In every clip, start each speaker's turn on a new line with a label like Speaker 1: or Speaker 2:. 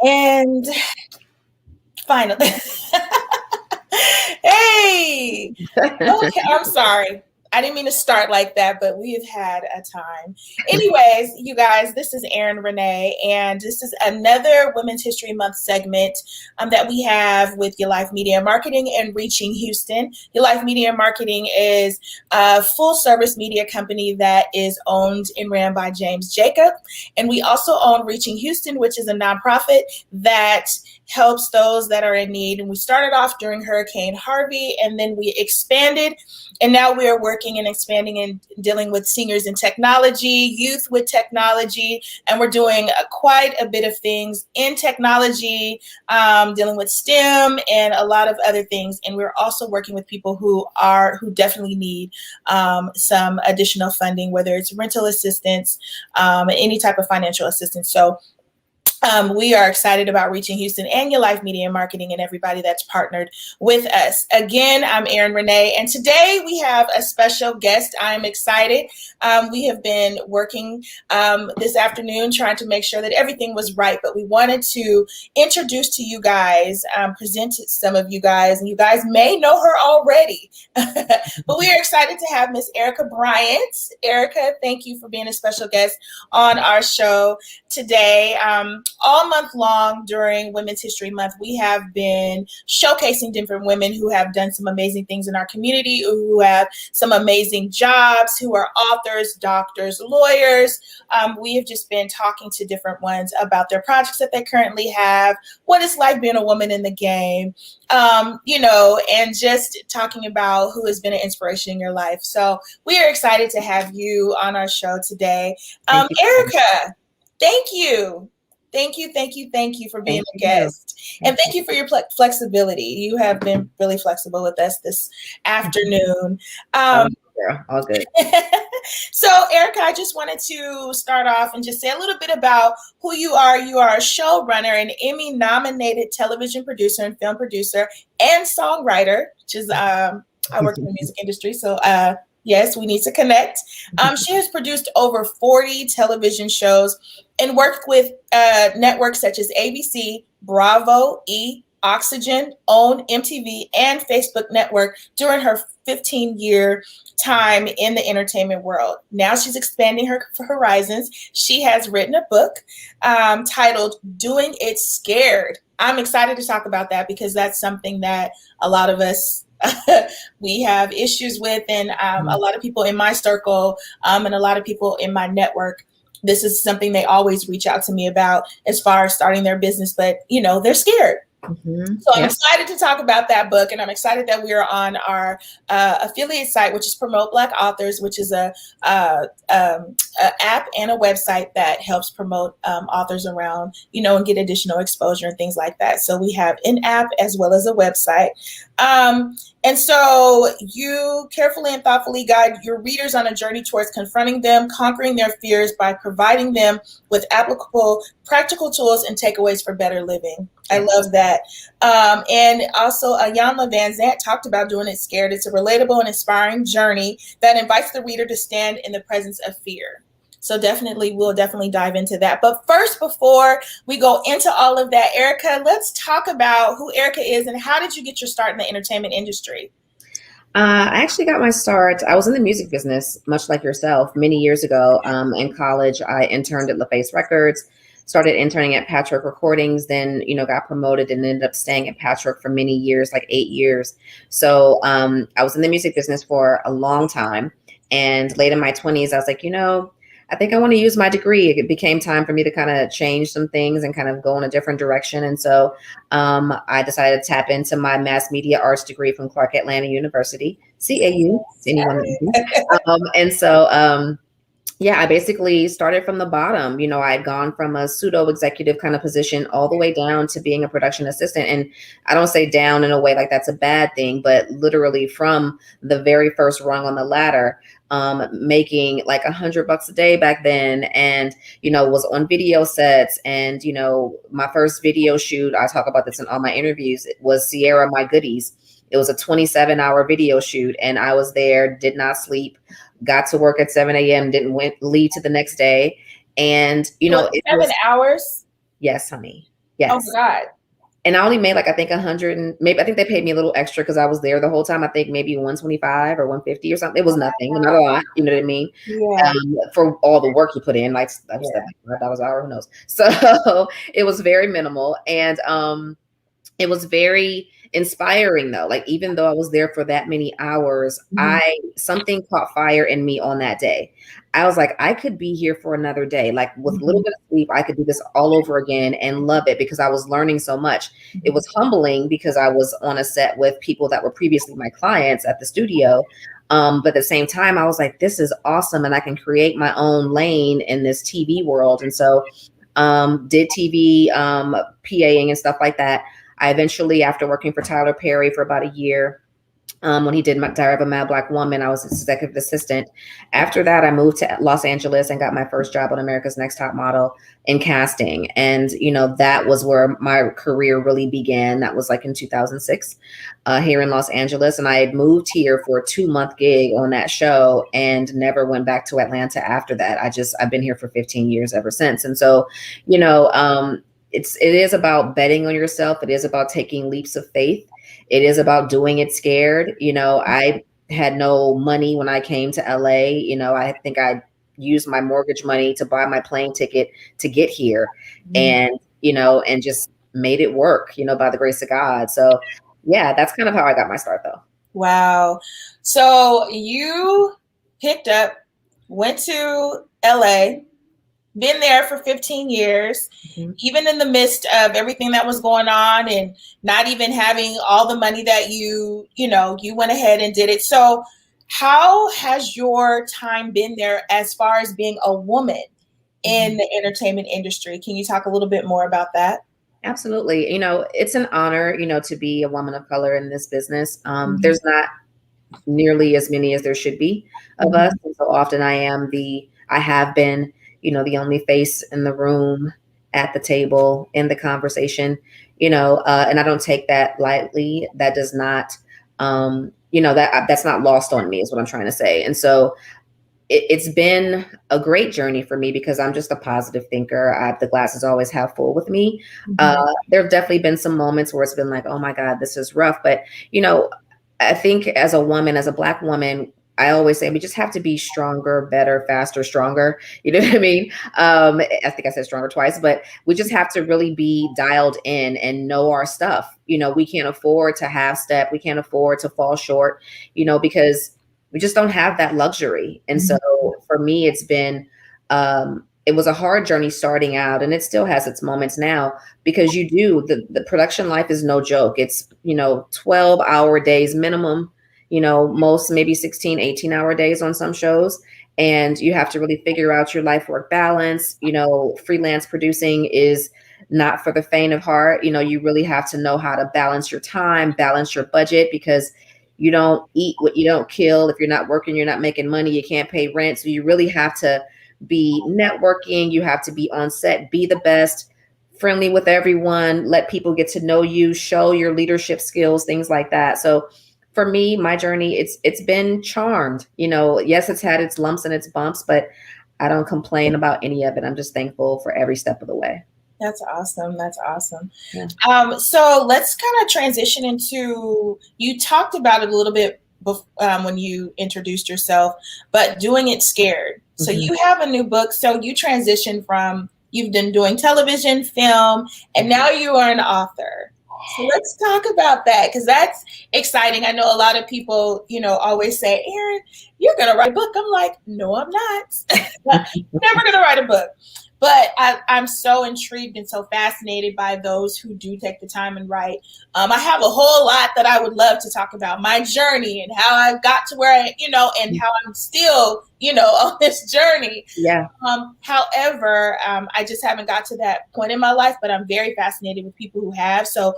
Speaker 1: And finally, hey, okay, I'm sorry. I didn't mean to start like that, but we have had a time. Anyways, you guys, this is Erin Renee, and this is another Women's History Month segment that we have with YaLife Media Marketing and Reaching Houston. YaLife Media Marketing is a full service media company that is owned and ran by James Jacob. And we also own Reaching Houston, which is a nonprofit that helps those that are in need. And we started off during Hurricane Harvey, and then we expanded. And now we are working and expanding and dealing with seniors in technology, youth with technology, and we're doing quite a bit of things in technology, dealing with STEM and a lot of other things. And we're also working with people who definitely need some additional funding, whether it's rental assistance, any type of financial assistance. So we are excited about Reaching Houston and YaLife Media and Marketing and everybody that's partnered with us. Again, I'm Erin Renee, and today we have a special guest. I'm excited. We have been working this afternoon trying to make sure that everything was right, but we wanted to introduce to you guys, present to some of you guys, and you guys may know her already, but we are excited to have Miss Erica Bryant. Erica, thank you for being a special guest on our show today. All month long during Women's History Month, we have been showcasing different women who have done some amazing things in our community, who have some amazing jobs, who are authors, doctors, lawyers. We have just been talking to different ones about their projects that they currently have, what it's like being a woman in the game, and just talking about who has been an inspiration in your life. So we are excited to have you on our show today. Erica, thank you. Thank you for being a guest. And thank you for your flexibility. You have been really flexible with us this afternoon.
Speaker 2: All good.
Speaker 1: So, Erica, I just wanted to start off and just say a little bit about who you are. You are a showrunner, an Emmy-nominated television producer and film producer and songwriter, which is, I work in the music industry, so yes, we need to connect. She has produced over 40 television shows and worked with networks such as ABC, Bravo, E, Oxygen, OWN, MTV, and Facebook Network during her 15-year time in the entertainment world. Now she's expanding her horizons. She has written a book titled Doing It Scared. I'm excited to talk about that because that's something that a lot of us we have issues with, and a lot of people in my circle and a lot of people in my network, this is something they always reach out to me about as far as starting their business, but they're scared. So I'm excited to talk about that book, and I'm excited that we are on our affiliate site, which is Promote Black Authors, which is a app and a website that helps promote authors around, and get additional exposure and things like that. So we have an app as well as a website. And so you carefully and thoughtfully guide your readers on a journey towards confronting them, conquering their fears by providing them with applicable, practical tools and takeaways for better living. I love that. And also, Ayanla Van Zant talked about Doing It Scared. It's a relatable and inspiring journey that invites the reader to stand in the presence of fear. So we'll definitely dive into that. But first, before we go into all of that, Erica, let's talk about who Erica is and how did you get your start in the entertainment industry?
Speaker 2: I actually got my start. I was in the music business, much like yourself, many years ago. In college, I interned at LaFace Records, started interning at Patchwork Recordings, then, got promoted and ended up staying at Patchwork for many years, like 8 years. So I was in the music business for a long time. And late in my 20s, I was like, I think I want to use my degree. It became time for me to kind of change some things and kind of go in a different direction. And so I decided to tap into my mass media arts degree from Clark Atlanta University, CAU, anyone. And so I basically started from the bottom. I had gone from a pseudo executive kind of position all the way down to being a production assistant. And I don't say down in a way like that's a bad thing, but literally from the very first rung on the ladder, making like $100 a day back then, and was on video sets. And my first video shoot, I talk about this in all my interviews, it was Sierra My Goodies. It was a 27-hour video shoot, and I was there, did not sleep, got to work at 7 a.m., leave to the next day. And
Speaker 1: 7 hours?
Speaker 2: Yes, honey.
Speaker 1: Oh
Speaker 2: Yes.
Speaker 1: my God.
Speaker 2: And I only made like, I think 100 and maybe, I think they paid me a little extra because I was there the whole time. I think maybe 125 or 150 or something. It was nothing, not a lot. You know what I mean?
Speaker 1: Yeah.
Speaker 2: For all the work you put in, like I was
Speaker 1: Yeah.
Speaker 2: like $5 an hour, who knows? So it was very minimal. And, it was very inspiring though. Like even though I was there for that many hours,
Speaker 1: Mhm.
Speaker 2: something caught fire in me on that day. I was like, I could be here for another day. Like with a little
Speaker 1: Mhm.
Speaker 2: bit of sleep, I could do this all over again and love it because I was learning so much. It
Speaker 1: Mhm.
Speaker 2: was humbling because I was on a set with people that were previously my clients at the studio. But at the same time, I was like, this is awesome. And I can create my own lane in this TV world. And so did TV, PAing and stuff like that. I eventually, after working for Tyler Perry for about a year, when he did Diary of a Mad Black Woman, I was executive assistant. After that, I moved to Los Angeles and got my first job on America's Next Top Model in casting. And, that was where my career really began. That was like in 2006 here in Los Angeles. And I had moved here for a 2-month gig on that show and never went back to Atlanta after that. I've been here for 15 years ever since. And so, it is about betting on yourself. It is about taking leaps of faith. It is about doing it scared. I had no money when I came to LA. I think I used my mortgage money to buy my plane ticket to get here and, and just made it work, by the grace of God. So yeah, that's kind of how I got my start though.
Speaker 1: Wow. So you picked up, went to LA, been there for 15 years,
Speaker 2: Mm-hmm.
Speaker 1: even in the midst of everything that was going on and not even having all the money that you went ahead and did it. So how has your time been there as far as being a woman in the entertainment industry? Can you talk a little bit more about that?
Speaker 2: Absolutely. It's an honor, to be a woman of color in this business.
Speaker 1: Mhm.
Speaker 2: There's not nearly as many as there should be of us.
Speaker 1: Mhm.
Speaker 2: And so often I have been, the only face in the room, at the table, in the conversation, and I don't take that lightly. That does not, that's not lost on me is what I'm trying to say. And so it's been a great journey for me because I'm just a positive thinker. The glass is always half full with me.
Speaker 1: Mhm.
Speaker 2: There have definitely been some moments where it's been like, oh my God, this is rough. But, I think as a woman, as a Black woman, I always say we just have to be stronger, better, faster, stronger. You know what I mean? I think I said stronger twice, but we just have to really be dialed in and know our stuff. We can't afford to half step. We can't afford to fall short, because we just don't have that luxury. And so for me, it was a hard journey starting out, and it still has its moments now because the production life is no joke. It's, 12-hour days minimum, most maybe 16, 18-hour days on some shows. And you have to really figure out your life work balance. Freelance producing is not for the faint of heart. You really have to know how to balance your time, balance your budget, because you don't eat what you don't kill. If you're not working, you're not making money, you can't pay rent. So you really have to be networking. You have to be on set, be the best, friendly with everyone, let people get to know you, show your leadership skills, things like that. So for me, my journey, it's been charmed. Yes, it's had its lumps and its bumps, but I don't complain about any of it. I'm just thankful for every step of the way.
Speaker 1: That's awesome. That's awesome.
Speaker 2: Yeah.
Speaker 1: So let's kind of transition into, you talked about it a little bit when you introduced yourself, but doing it scared. So
Speaker 2: Mm-hmm.
Speaker 1: you have a new book. So you transitioned from, you've been doing television, film, and now you are an author. So let's talk about that because that's exciting. I know a lot of people, always say, Erin, you're going to write a book. I'm like, no, I'm not. Never going to write a book. But I'm so intrigued and so fascinated by those who do take the time and write. I have a whole lot that I would love to talk about, my journey and how I got to where and how I'm still, on this journey.
Speaker 2: Yeah.
Speaker 1: However, I just haven't got to that point in my life, but I'm very fascinated with people who have. So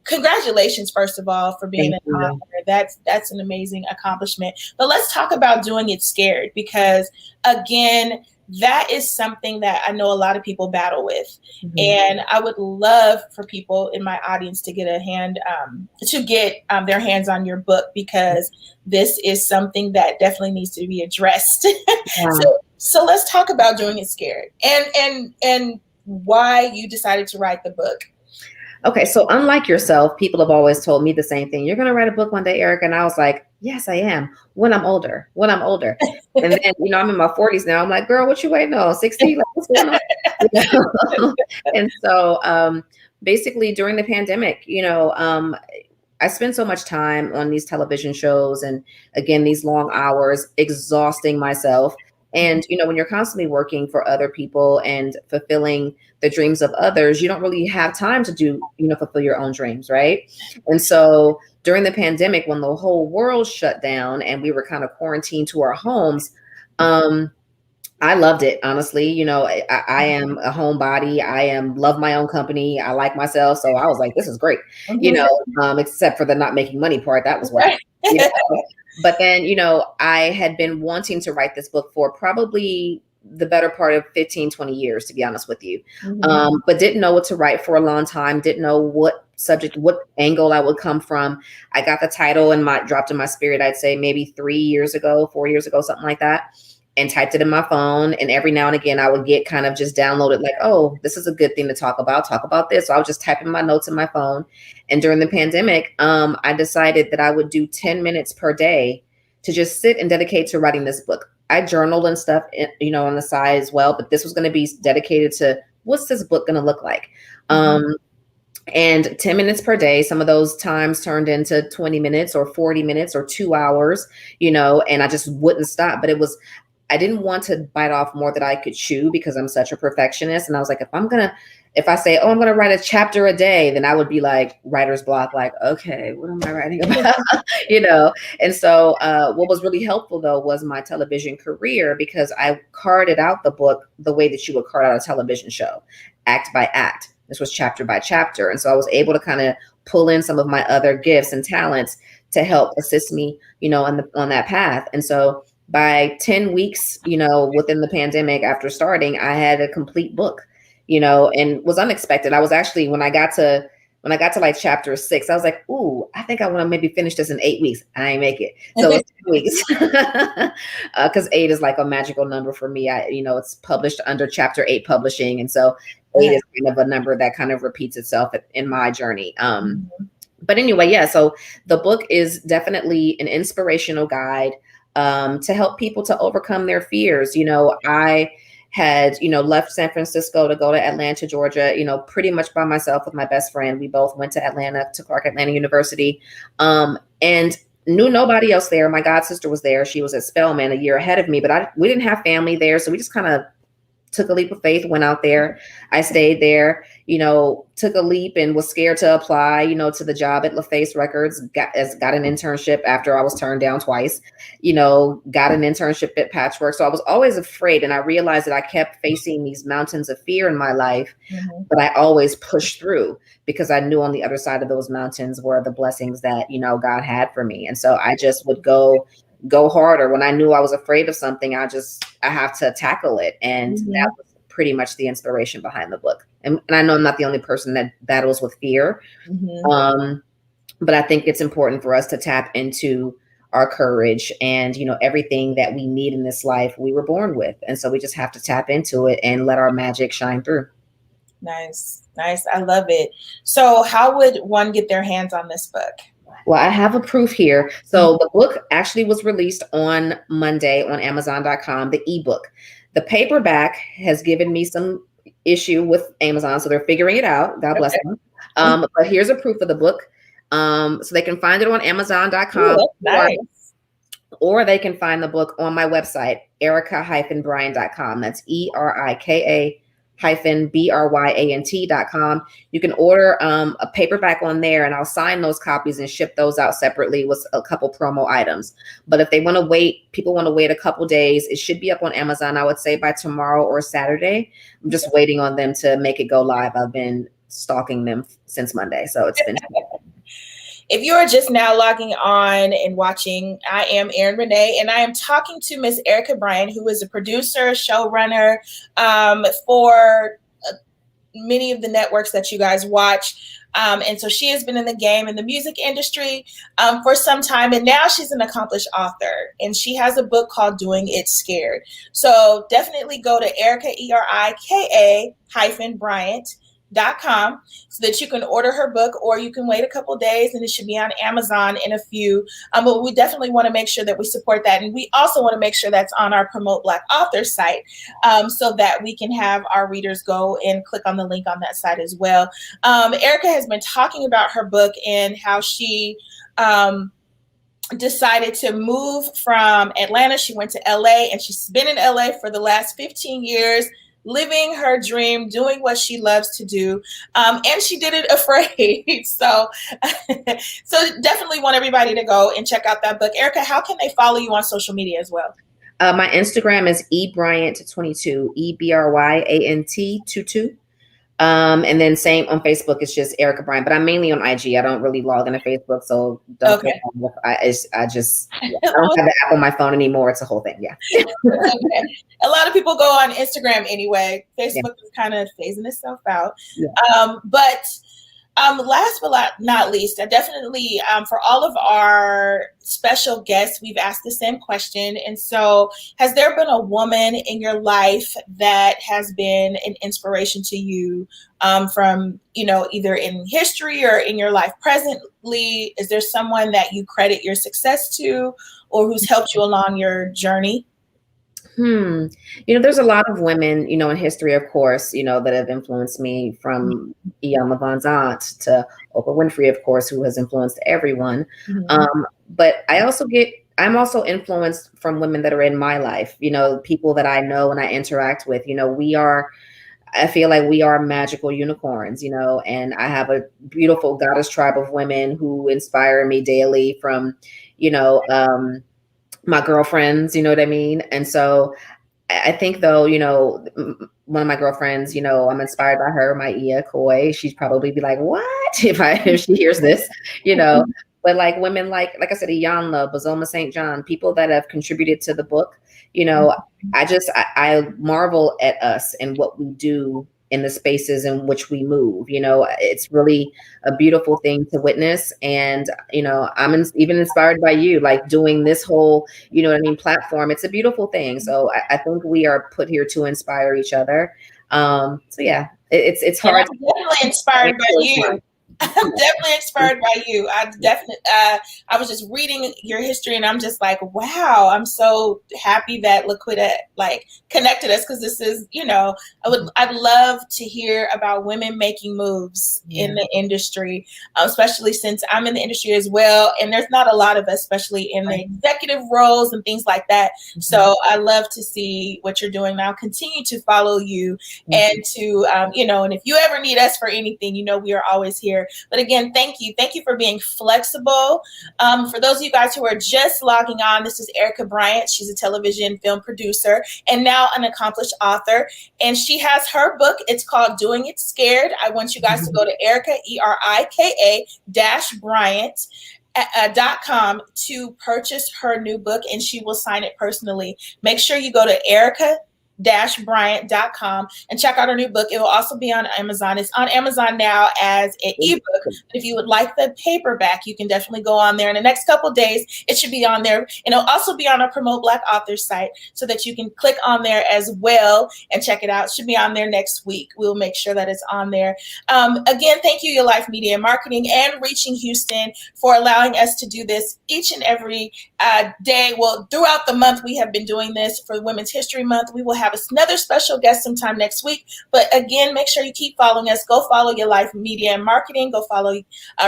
Speaker 1: congratulations, first of all, for being an author. That's an amazing accomplishment. But let's talk about doing it scared, because again, that is something that I know a lot of people battle with. Mm-hmm. And I would love for people in my audience to get their hands on your book, because this is something that definitely needs to be addressed. Yeah. So let's talk about doing it scared. And why you decided to write the book.
Speaker 2: Okay, so unlike yourself, people have always told me the same thing. You're going to write a book one day, Erica. And I was like, yes, I am. When I'm older, when I'm older. And then, I'm in my 40s now. I'm like, girl, what you waiting on? 60? Like, what's going on? And so basically during the pandemic, I spent so much time on these television shows and again, these long hours exhausting myself. And, when you're constantly working for other people and fulfilling the dreams of others, you don't really have time to fulfill your own dreams. Right. And so during the pandemic, when the whole world shut down and we were kind of quarantined to our homes, I loved it, honestly. I am a homebody. Love my own company. I like myself. So I was like, this is great, except for the not making money part. That was whack. But then, I had been wanting to write this book for probably the better part of 15, 20 years, to be honest with you. But didn't know what to write for a long time. Didn't know what subject, what angle I would come from. I got the title and dropped in my spirit, I'd say maybe 4 years ago, something like that. And typed it in my phone. And every now and again, I would get kind of just downloaded like, oh, this is a good thing to talk about this. So I was just typing my notes in my phone. And during the pandemic, I decided that I would do 10 minutes per day to just sit and dedicate to writing this book. I journaled and stuff, on the side as well, but this was going to be dedicated to what's this book going to look like? And 10 minutes per day, some of those times turned into 20 minutes or 40 minutes or 2 hours, and I just wouldn't stop. But I didn't want to bite off more than I could chew because I'm such a perfectionist. And I was like, if I say, oh, I'm going to write a chapter a day, then I would be like writer's block, like, okay, what am I writing about? And so what was really helpful, though, was my television career, because I carted out the book the way that you would cart out a television show, act by act. This was chapter by chapter. And so I was able to kind of pull in some of my other gifts and talents to help assist me, on that path. And so by 10 weeks, within the pandemic, after starting, I had a complete book, and was unexpected. I was actually, when I got to like chapter 6, I was like, ooh, I think I want to maybe finish this in 8 weeks. I ain't make it. So it's 10 weeks because 8 is like a magical number for me. It's published under chapter 8 publishing. And so 8 is kind of a number that kind of repeats itself in my journey. But anyway, yeah, so the book is definitely an inspirational guide to help people to overcome their fears. I had, left San Francisco to go to Atlanta, Georgia, pretty much by myself with my best friend. We both went to Atlanta, to Clark Atlanta University, and knew nobody else there. My god sister was there. She was at Spelman a year ahead of me, but we didn't have family there. So we just kind of took a leap of faith, went out there. I stayed there, took a leap and was scared to apply, to the job at LaFace Records, got an internship after I was turned down twice, got an internship at Patchwork. So I was always afraid. And I realized that I kept facing these mountains of fear in my life, but I always pushed through because I knew on the other side of those mountains were the blessings that, God had for me. And so I just would go harder. When I knew I was afraid of something, I have to tackle it. And that was pretty much the inspiration behind the book. And I know I'm not the only person that battles with fear. But I think it's important for us to tap into our courage and, everything that we need in this life we were born with. And so we just have to tap into it and let our magic shine through.
Speaker 1: Nice. I love it. So how would one get their hands on this book?
Speaker 2: Well, I have a proof here. So the book actually was released on Monday on Amazon.com, the ebook. The paperback has given me some issue with Amazon, so they're figuring it out. God bless them. But here's a proof of the book. So they can find it on Amazon.com.
Speaker 1: Ooh, nice.
Speaker 2: Or they can find the book on my website, erica-bryan.com. That's ERIKA-BRYANT.com. You can order a paperback on there, and I'll sign those copies and ship those out separately with a couple promo items. But if people want to wait a couple days, it should be up on Amazon, I would say, by tomorrow or Saturday. I'm just waiting on them to make it go live. I've been stalking them since Monday, so it's been
Speaker 1: If you are just now logging on and watching, I am Erin Renee, and I am talking to Miss Erica Bryan, who is a producer, showrunner for many of the networks that you guys watch. And so she has been in the game in the music industry for some time. And now she's an accomplished author. And she has a book called Doing It Scared. So definitely go to Erica, ERIKA-Bryant.com so that you can order her book, or you can wait a couple days and it should be on Amazon in a few. But we definitely want to make sure that we support that. And we also want to make sure that's on our Promote Black Authors site so that we can have our readers go and click on the link on that site as well. Erica has been talking about her book and how she decided to move from Atlanta. She went to LA, and she's been in LA for the last 15 years, living her dream, doing what she loves to do. And she did it afraid. So definitely want everybody to go and check out that book. Erica, how can they follow you on social media as well?
Speaker 2: My Instagram is eBryant22, EBRYANT22. And then same on Facebook, it's just Erica Bryant, but I'm mainly on IG. I don't really log into Facebook, so don't.
Speaker 1: Okay.
Speaker 2: I don't have the app on my phone anymore. It's a whole thing. Yeah.
Speaker 1: Okay. A lot of people go on Instagram anyway. Facebook is kind of phasing itself out. Yeah. But last but not least, I definitely, for all of our special guests, we've asked the same question. And so, has there been a woman in your life that has been an inspiration to you from, either in history or in your life presently? Is there someone that you credit your success to, or who's helped you along your journey?
Speaker 2: There's a lot of women, in history, of course, that have influenced me, from Iyanla Vanzant to Oprah Winfrey, of course, who has influenced everyone. Mm-hmm. But I'm also influenced from women that are in my life, people that I know and I interact with. I feel like we are magical unicorns, and I have a beautiful goddess tribe of women who inspire me daily, from, my girlfriends, you know what I mean? And so I think, though, one of my girlfriends, I'm inspired by her, my Ia Coy. She'd probably be like, what? if she hears this, but like women like I said, Iyanla, Bozoma St. John, people that have contributed to the book, I marvel at us and what we do in the spaces in which we move. It's really a beautiful thing to witness. And, I'm even inspired by you, like doing this whole, platform. It's a beautiful thing. So I think we are put here to inspire each other. So yeah, it's hard.
Speaker 1: I'm definitely inspired by you. I'm definitely inspired by you. I was just reading your history, and I'm just like, wow, I'm so happy that Laquita connected us, because this is, I'd love to hear about women making moves in the industry, especially since I'm in the industry as well, and there's not a lot of us, especially in the executive roles and things like that. Mm-hmm. So I love to see what you're doing now. Continue to follow you, and to and if you ever need us for anything, we are always here. But again, thank you for being flexible. For those of you guys who are just logging on, this is Erica Bryant. She's a television film producer and now an accomplished author, and she has her book. It's called Doing It Scared. I want you guys to go to Erica, ERIKA-Bryant.com to purchase her new book, and she will sign it personally. Make sure you go to Erica-Bryant.com and check out her new book. It will also be on Amazon. It's on Amazon now as an ebook. If you would like the paperback, you can definitely go on there. In the next couple of days, it should be on there. And it'll also be on our Promote Black Authors site, so that you can click on there as well and check it out. It should be on there next week. We'll make sure that it's on there. Again, thank you, YaLife Media and Marketing, and Reaching Houston, for allowing us to do this each and every day. Well, throughout the month, we have been doing this for Women's History Month. We will have another special guest sometime next week. But again, make sure you keep following us. Go follow YaLife Media and Marketing. Go follow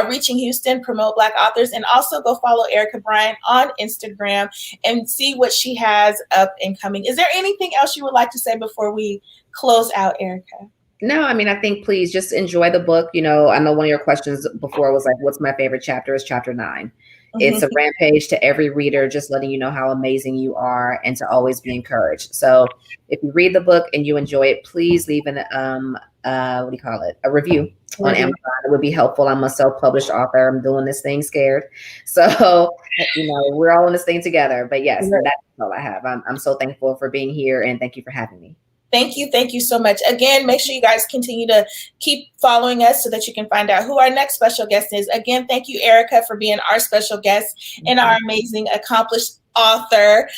Speaker 1: Reaching Houston, Promote Black Authors, and also go follow Erica Bryant on Instagram and see what she has up and coming. Is there anything else you would like to say before we close out, Erica?
Speaker 2: No, I mean, I think please just enjoy the book. I know one of your questions before was like, what's my favorite chapter? Is chapter 9. It's a rampage to every reader, just letting you know how amazing you are and to always be encouraged. So if you read the book and you enjoy it, please leave a review on Amazon. It would be helpful. I'm a self-published author. I'm doing this thing scared. So, we're all in this thing together. But yes, that's all I have. I'm so thankful for being here, and thank you for having me.
Speaker 1: Thank you. Thank you so much. Again, make sure you guys continue to keep following us so that you can find out who our next special guest is. Again, thank you, Erica, for being our special guest and our amazing, accomplished author.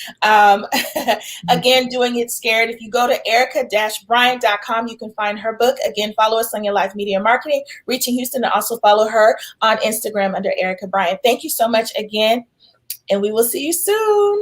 Speaker 1: Again, Doing It Scared. If you go to erica-bryant.com, you can find her book. Again, follow us on YaLife Media Marketing, Reaching Houston, and also follow her on Instagram under Erica Bryant. Thank you so much again, and we will see you soon.